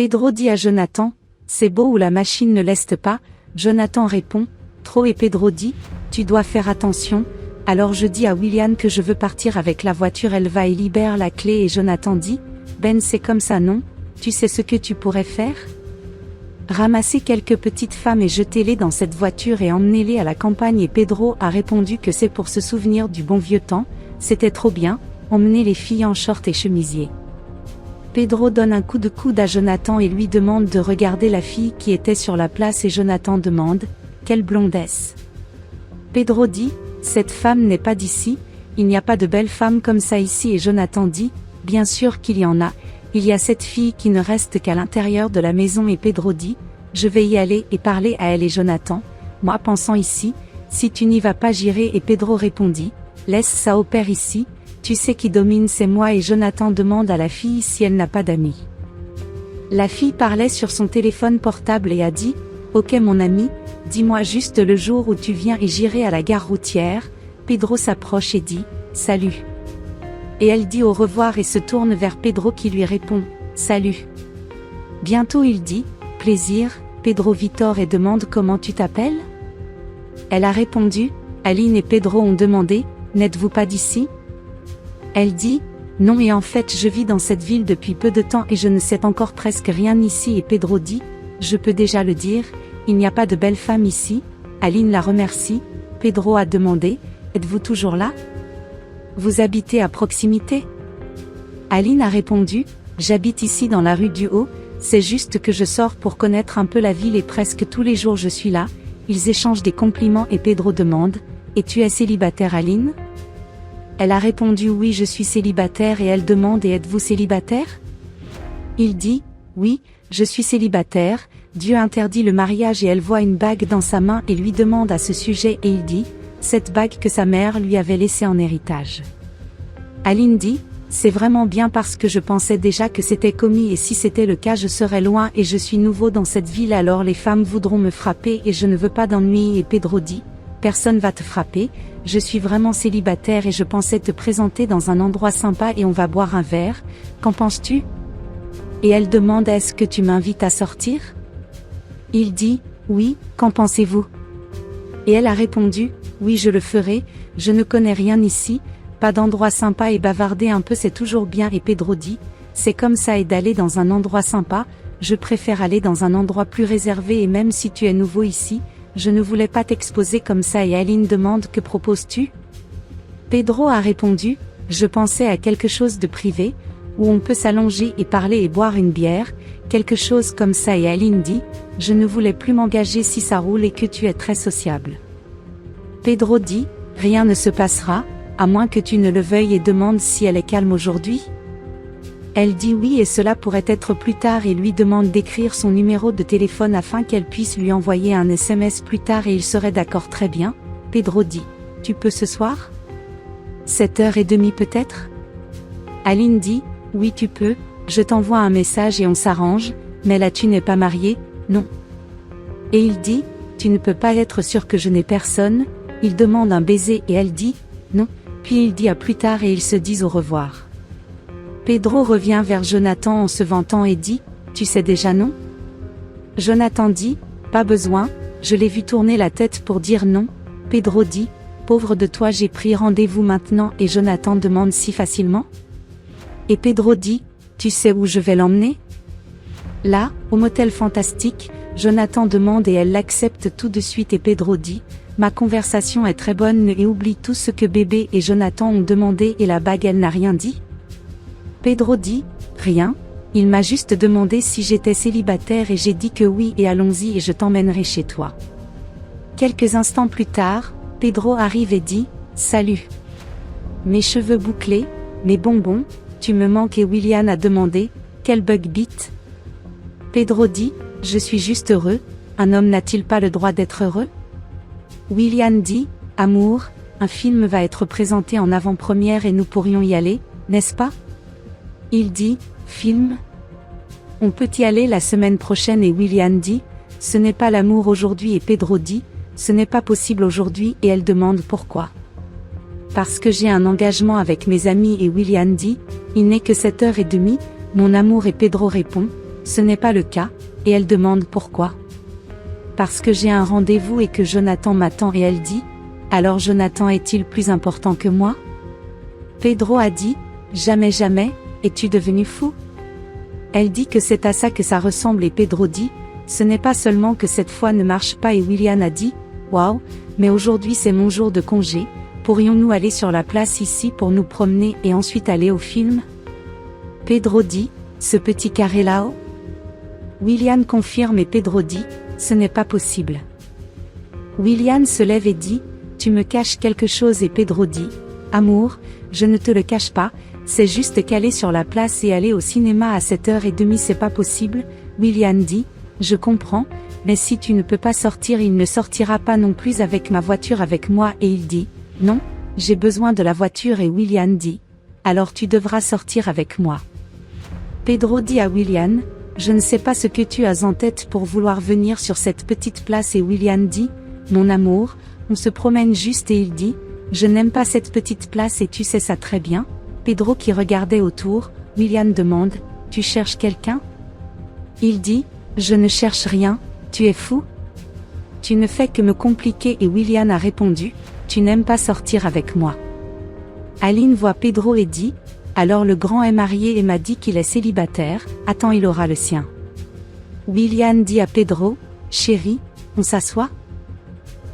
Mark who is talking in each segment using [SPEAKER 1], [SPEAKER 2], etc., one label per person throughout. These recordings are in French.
[SPEAKER 1] Pedro dit à Jonathan, c'est beau ou la machine ne leste pas. Jonathan répond, trop et Pedro dit, tu dois faire attention. Alors je dis à William que je veux partir avec la voiture, elle va et libère la clé et Jonathan dit, Ben c'est comme ça non, tu sais ce que tu pourrais faire? Ramasser quelques petites femmes et jetez-les dans cette voiture et emmenez-les à la campagne et Pedro a répondu que c'est pour se souvenir du bon vieux temps, c'était trop bien, emmenez les filles en short et chemisier. Pedro donne un coup de coude à Jonathan et lui demande de regarder la fille qui était sur la place et Jonathan demande, quelle blondesse? Pedro dit, cette femme n'est pas d'ici, il n'y a pas de belle femme comme ça ici et Jonathan dit, bien sûr qu'il y en a, il y a cette fille qui ne reste qu'à l'intérieur de la maison et Pedro dit, je vais y aller et parler à elle et Jonathan, moi pensant ici, si tu n'y vas pas j'irai et Pedro répondit, laisse ça au père ici, tu sais qui domine c'est moi et Jonathan demande à la fille si elle n'a pas d'amis. La fille parlait sur son téléphone portable et a dit, ok mon ami, dis-moi juste le jour où tu viens et j'irai à la gare routière. Pedro s'approche et dit, salut. Et elle dit au revoir et se tourne vers Pedro qui lui répond, salut. Bientôt il dit, plaisir, Pedro Vitor et demande comment tu t'appelles? Elle a répondu, Aline et Pedro ont demandé, n'êtes-vous pas d'ici? Elle dit, non et en fait je vis dans cette ville depuis peu de temps et je ne sais encore presque rien ici et Pedro dit, je peux déjà le dire, il n'y a pas de belle femme ici. Aline la remercie, Pedro a demandé, êtes-vous toujours là? Vous habitez à proximité? Aline a répondu, j'habite ici dans la rue du Haut, c'est juste que je sors pour connaître un peu la ville et presque tous les jours je suis là. Ils échangent des compliments et Pedro demande, et tu es célibataire Aline? Elle a répondu oui je suis célibataire et elle demande et êtes-vous célibataire? Il dit, oui, je suis célibataire, Dieu interdit le mariage et elle voit une bague dans sa main et lui demande à ce sujet et il dit, cette bague que sa mère lui avait laissée en héritage. Aline dit, c'est vraiment bien parce que je pensais déjà que c'était commis et si c'était le cas je serais loin et je suis nouveau dans cette ville alors les femmes voudront me frapper et je ne veux pas d'ennui et Pedro dit, personne va te frapper, je suis vraiment célibataire et je pensais te présenter dans un endroit sympa et on va boire un verre, qu'en penses-tu? Et elle demande est-ce que tu m'invites à sortir? Il dit, oui, qu'en pensez-vous? Et elle a répondu, oui je le ferai, je ne connais rien ici, pas d'endroit sympa et bavarder un peu c'est toujours bien et Pedro dit, c'est comme ça et d'aller dans un endroit sympa, je préfère aller dans un endroit plus réservé et même si tu es nouveau ici, je ne voulais pas t'exposer comme ça et Aline demande que proposes-tu? Pedro a répondu, je pensais à quelque chose de privé, où on peut s'allonger et parler et boire une bière, quelque chose comme ça et Aline dit, je ne voulais plus m'engager si ça roule et que tu es très sociable. Pedro dit, rien ne se passera, à moins que tu ne le veuilles et demande si elle est calme aujourd'hui. Elle dit oui et cela pourrait être plus tard et lui demande d'écrire son numéro de téléphone afin qu'elle puisse lui envoyer un SMS plus tard et il serait d'accord très bien. Pedro dit, tu peux ce soir? 7h30 peut-être? Aline dit, oui tu peux, je t'envoie un message et on s'arrange, mais là tu n'es pas marié, non. Et il dit, tu ne peux pas être sûr que je n'ai personne, il demande un baiser et elle dit, non, puis il dit à plus tard et ils se disent au revoir. Pedro revient vers Jonathan en se vantant et dit, tu sais déjà non? Jonathan dit, pas besoin, je l'ai vu tourner la tête pour dire non. Pedro dit, pauvre de toi j'ai pris rendez-vous maintenant et Jonathan demande si facilement? Et Pedro dit, tu sais où je vais l'emmener? Là, au motel fantastique, Jonathan demande et elle l'accepte tout de suite et Pedro dit, ma conversation est très bonne et oublie tout ce que bébé et Jonathan ont demandé et la bague elle n'a rien dit? Pedro dit, rien, il m'a juste demandé si j'étais célibataire et j'ai dit que oui et allons-y et je t'emmènerai chez toi. Quelques instants plus tard, Pedro arrive et dit, salut. Mes cheveux bouclés, mes bonbons, tu me manques et William a demandé, quel bug beat? Pedro dit, je suis juste heureux, un homme n'a-t-il pas le droit d'être heureux? William dit, amour, un film va être présenté en avant-première et nous pourrions y aller, n'est-ce pas? Il dit, film? On peut y aller la semaine prochaine et William dit, ce n'est pas l'amour aujourd'hui et Pedro dit, ce n'est pas possible aujourd'hui et elle demande pourquoi. Parce que j'ai un engagement avec mes amis et William dit, il n'est que 7h30, mon amour et Pedro répond, ce n'est pas le cas, et elle demande pourquoi. Parce que j'ai un rendez-vous et que Jonathan m'attend et elle dit, alors Jonathan est-il plus important que moi? Pedro a dit, jamais jamais, es-tu devenu fou? Elle dit que c'est à ça que ça ressemble et Pedro dit, ce n'est pas seulement que cette fois ne marche pas et William a dit, waouh, mais aujourd'hui c'est mon jour de congé, pourrions-nous aller sur la place ici pour nous promener et ensuite aller au film? Pedro dit, ce petit carré là-haut? William confirme et Pedro dit, ce n'est pas possible. William se lève et dit, tu me caches quelque chose et Pedro dit, amour, je ne te le cache pas, c'est juste qu'aller sur la place et aller au cinéma à 7h30 c'est pas possible. William dit, je comprends, mais si tu ne peux pas sortir il ne sortira pas non plus avec ma voiture avec moi et il dit, non, j'ai besoin de la voiture et William dit, alors tu devras sortir avec moi. Pedro dit à William, je ne sais pas ce que tu as en tête pour vouloir venir sur cette petite place et William dit, mon amour, on se promène juste et il dit, je n'aime pas cette petite place et tu sais ça très bien. Pedro qui regardait autour, William demande, tu cherches quelqu'un? Il dit, je ne cherche rien, tu es fou? Tu ne fais que me compliquer et William a répondu, tu n'aimes pas sortir avec moi. Aline voit Pedro et dit, alors le grand est marié et m'a dit qu'il est célibataire, attends il aura le sien. William dit à Pedro, chérie, on s'assoit?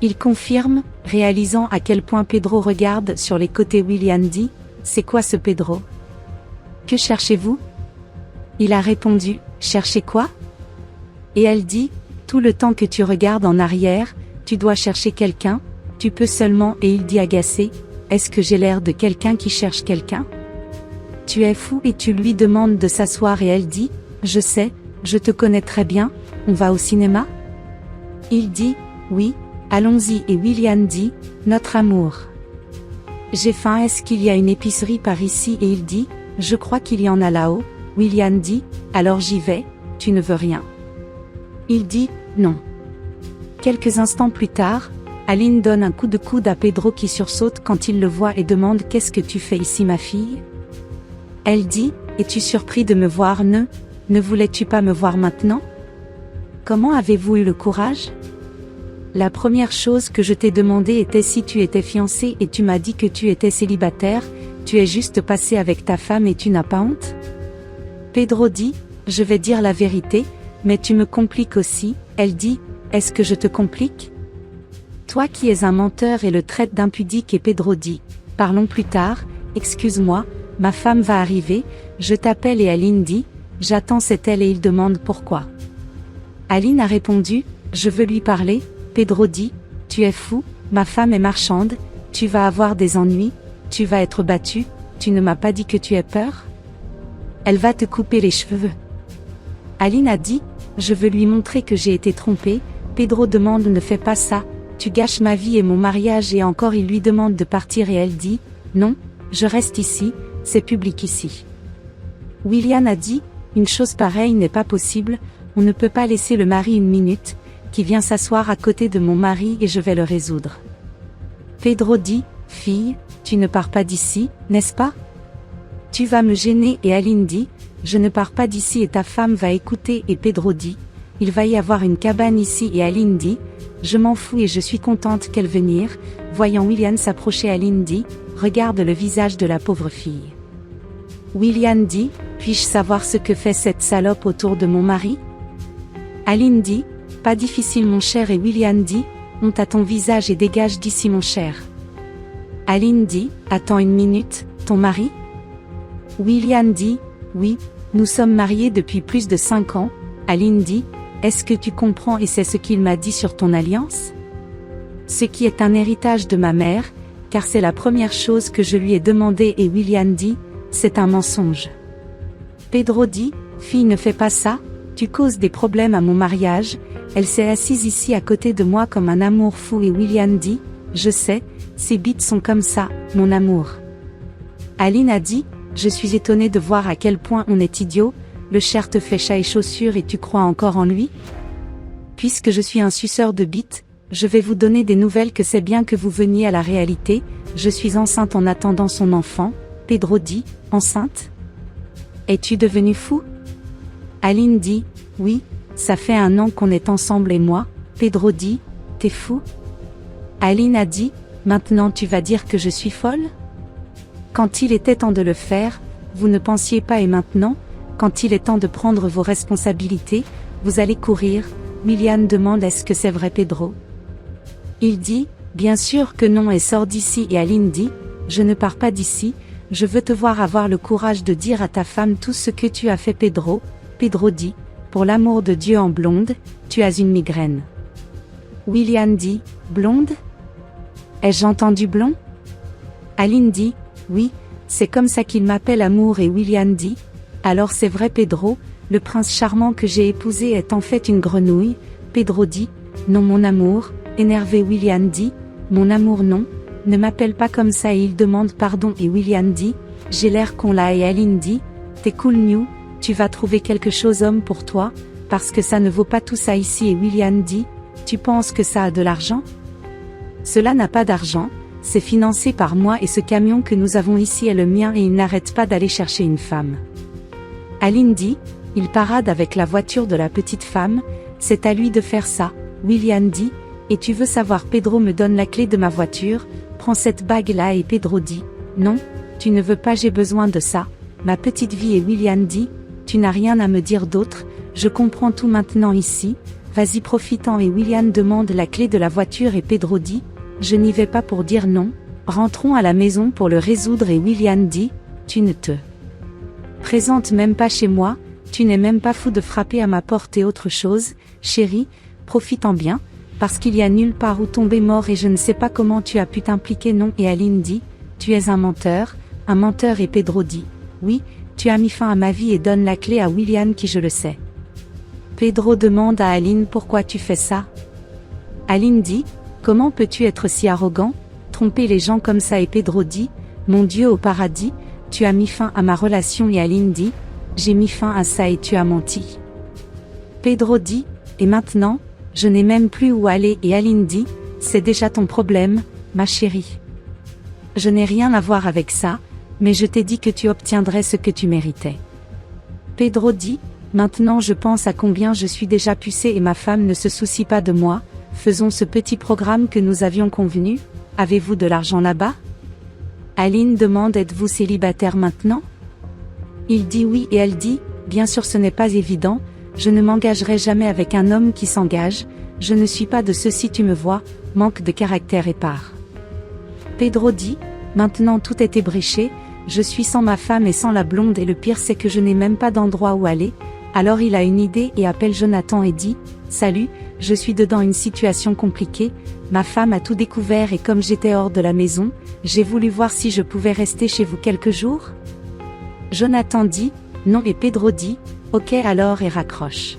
[SPEAKER 1] Il confirme, réalisant à quel point Pedro regarde sur les côtés. William dit, c'est quoi ce Pedro? Que cherchez-vous? Il a répondu, cherchez quoi? Et elle dit, tout le temps que tu regardes en arrière, tu dois chercher quelqu'un, tu peux seulement et il dit agacé, est-ce que j'ai l'air de quelqu'un qui cherche quelqu'un? Tu es fou et tu lui demandes de s'asseoir et elle dit, je sais, je te connais très bien, on va au cinéma? Il dit, oui, allons-y et William dit, notre amour. J'ai faim, est-ce qu'il y a une épicerie par ici et il dit, je crois qu'il y en a là-haut. William dit, alors j'y vais, tu ne veux rien. Il dit, non. Quelques instants plus tard, Aline donne un coup de coude à Pedro qui sursaute quand il le voit et demande qu'est-ce que tu fais ici ma fille? Elle dit, es-tu surpris de me voir? Ne voulais-tu pas me voir maintenant? Comment avez-vous eu le courage? La première chose que je t'ai demandé était si tu étais fiancé et tu m'as dit que tu étais célibataire, tu es juste passé avec ta femme et tu n'as pas honte? Pedro dit, je vais dire la vérité, mais tu me compliques aussi. Elle dit, est-ce que je te complique? Toi qui es un menteur et le traite d'impudique et Pedro dit, parlons plus tard, excuse-moi, ma femme va arriver, je t'appelle et Aline dit, j'attends c'est elle et il demande pourquoi. Aline a répondu, je veux lui parler. Pedro dit, tu es fou, ma femme est marchande, tu vas avoir des ennuis, tu vas être battu, tu ne m'as pas dit que tu aies peur? Elle va te couper les cheveux. Aline a dit, je veux lui montrer que j'ai été trompée. Pedro demande ne fais pas ça, tu gâches ma vie et mon mariage et encore il lui demande de partir et elle dit, non, je reste ici, c'est public ici. William a dit, une chose pareille n'est pas possible, on ne peut pas laisser le mari une minute, qui vient s'asseoir à côté de mon mari et je vais le résoudre. Pedro dit, fille, tu ne pars pas d'ici, n'est-ce pas? Tu vas me gêner et Aline dit, je ne pars pas d'ici et ta femme va écouter et Pedro dit, il va y avoir une cabane ici et Aline dit, je m'en fous et je suis contente qu'elle venir. Voyant William s'approcher, Aline dit, regarde le visage de la pauvre fille. William dit, puis-je savoir ce que fait cette salope autour de mon mari? Aline dit, pas difficile mon cher et William dit, honte à ton visage et dégage d'ici mon cher. Aline dit, attends une minute, ton mari? William dit, oui, nous sommes mariés depuis plus de 5 ans. Aline dit, est-ce que tu comprends et c'est ce qu'il m'a dit sur ton alliance? Ce qui est un héritage de ma mère, car c'est la première chose que je lui ai demandé et William dit, c'est un mensonge. Pedro dit, fille ne fais pas ça, tu causes des problèmes à mon mariage. Elle s'est assise ici à côté de moi comme un amour fou et William dit, je sais, ces bites sont comme ça, mon amour. Aline a dit, je suis étonnée de voir à quel point on est idiot, le cher te fait chat et chaussures et tu crois encore en lui? Puisque je suis un suceur de bites, je vais vous donner des nouvelles que c'est bien que vous veniez à la réalité, je suis enceinte en attendant son enfant. Pedro dit, enceinte? Es-tu devenu fou? Aline dit, oui, ça fait 1 an qu'on est ensemble et moi. Pedro dit, t'es fou? Aline a dit, maintenant tu vas dire que je suis folle? Quand il était temps de le faire, vous ne pensiez pas et maintenant, quand il est temps de prendre vos responsabilités, vous allez courir. William demande est-ce que c'est vrai Pedro? Il dit, bien sûr que non et sort d'ici et Aline dit, je ne pars pas d'ici, je veux te voir avoir le courage de dire à ta femme tout ce que tu as fait Pedro. Pedro dit, pour l'amour de Dieu en blonde, tu as une migraine. William dit, blonde? Ai-je entendu blond? Aline dit, oui, c'est comme ça qu'il m'appelle amour et William dit, alors c'est vrai Pedro, le prince charmant que j'ai épousé est en fait une grenouille. Pedro dit, non mon amour, énervé William dit, mon amour non, ne m'appelle pas comme ça et il demande pardon et William dit, j'ai l'air con là et Aline dit, t'es cool new, tu vas trouver quelque chose homme pour toi, parce que ça ne vaut pas tout ça ici et William dit, tu penses que ça a de l'argent? Cela n'a pas d'argent, c'est financé par moi et ce camion que nous avons ici est le mien et il n'arrête pas d'aller chercher une femme. Aline dit, il parade avec la voiture de la petite femme, c'est à lui de faire ça. William dit, et tu veux savoir Pedro me donne la clé de ma voiture, prends cette bague-là et Pedro dit, non, tu ne veux pas j'ai besoin de ça, ma petite vie et William dit, tu n'as rien à me dire d'autre, je comprends tout maintenant ici, vas-y profitant et William demande la clé de la voiture et Pedro dit, je n'y vais pas pour dire non, rentrons à la maison pour le résoudre et William dit, tu ne te présentes même pas chez moi, tu n'es même pas fou de frapper à ma porte et autre chose, chérie, profitant bien, parce qu'il y a nulle part où tomber mort et je ne sais pas comment tu as pu t'impliquer non et Aline dit, tu es un menteur et Pedro dit, oui, tu as mis fin à ma vie et donne la clé à William qui je le sais. Pedro demande à Aline pourquoi tu fais ça? Aline dit, comment peux-tu être si arrogant, tromper les gens comme ça et Pedro dit, mon Dieu au paradis, tu as mis fin à ma relation et Aline dit, j'ai mis fin à ça et tu as menti. Pedro dit, et maintenant, je n'ai même plus où aller et Aline dit, c'est déjà ton problème, ma chérie. Je n'ai rien à voir avec ça, mais je t'ai dit que tu obtiendrais ce que tu méritais. Pedro dit, maintenant je pense à combien je suis déjà pucé et ma femme ne se soucie pas de moi, faisons ce petit programme que nous avions convenu, avez-vous de l'argent là-bas? Aline demande êtes-vous célibataire maintenant? Il dit oui et elle dit, bien sûr ce n'est pas évident, je ne m'engagerai jamais avec un homme qui s'engage, je ne suis pas de ceux si tu me vois, manque de caractère épars. Pedro dit, maintenant tout est ébréché, je suis sans ma femme et sans la blonde et le pire c'est que je n'ai même pas d'endroit où aller, alors il a une idée et appelle Jonathan et dit, salut, je suis dedans une situation compliquée, ma femme a tout découvert et comme j'étais hors de la maison, j'ai voulu voir si je pouvais rester chez vous quelques jours? Jonathan dit, non et Pedro dit, ok alors et raccroche.